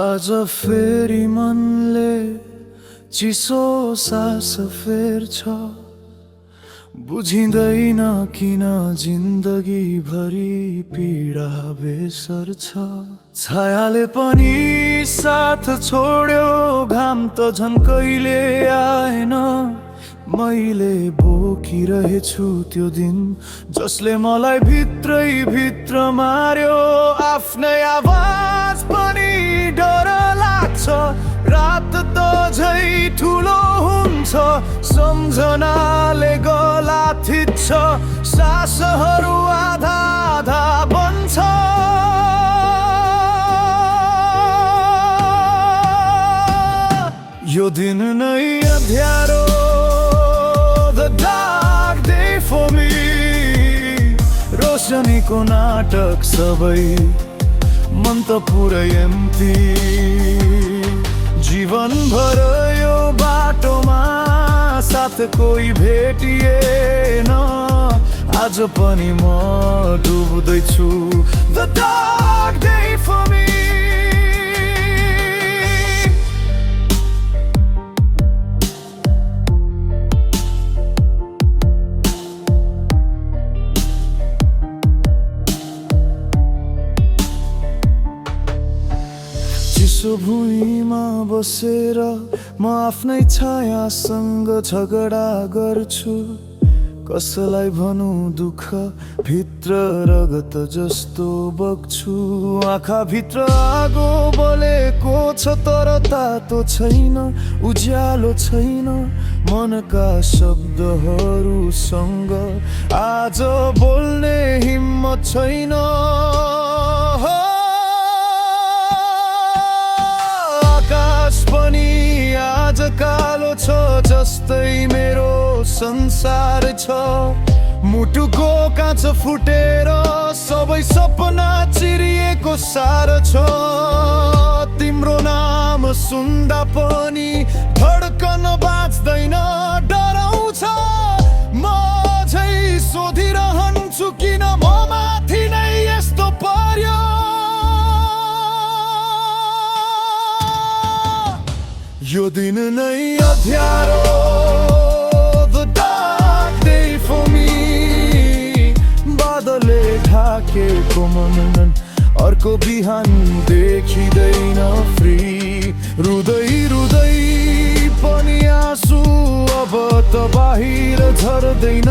आज फेरि मनले चिसो सास फेर्छ, बुझिँदैन किन जिन्दगी भरि पीडा बेसर छ। छायाले पनि साथ छोड्यो, घाम त झन् कहिले आएन। मैले बोकिरहेछु त्यो दिन जसले मलाई भित्रै भित्र मार्यो। आफ्नै आवाज पनि डर लाग्छ, रात त झै ठुलो हुन्छ। सम्झनाले गला थिच्छ, सासहरू आधा आधा बन्छ। यो दिन नै अँध्यारो, the dark day for me। रोशनीको नाटक सबै मन त पुरै एम्टी। जीवनभर यो बाटोमा साथ कोही भेटिएन, आज पनि म डुब्दैछु। The dark day for me। चिसो भुइँमा बसेर म आफ्नै छायासँग झगडा गर्छु। कसलाई भनौँ दुःख भित्र रगत जस्तो बग्छु। आँखा भित्र आगो बलेको छ तर तातो छैन, उज्यालो छैन। मनका शब्दहरूसँग आज बोल्ने हिम्मत छैन। पनि आज कालो छ जस्तै मेरो संसार छ। मुटुको काँच फुटेर सबै सपना चिरिएको सार छ। तिम्रो नाम सुन्दा पनि धड्कन बाँच्दैन, डराउँछ। म झै सोधिरहन्छु किन म माथि नै यस्तो पर्यो। यो दिन नै अँध्यारो, the dark day for me। बादलले ढाकेको मन अर्को बिहान देखिँदैन फ्री। रुँदै रुँदै पनि आँसु अब त बाहिर झर्दैन,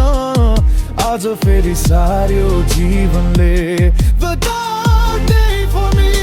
आज फेरि सार्यो जीवनले। The dark day for me।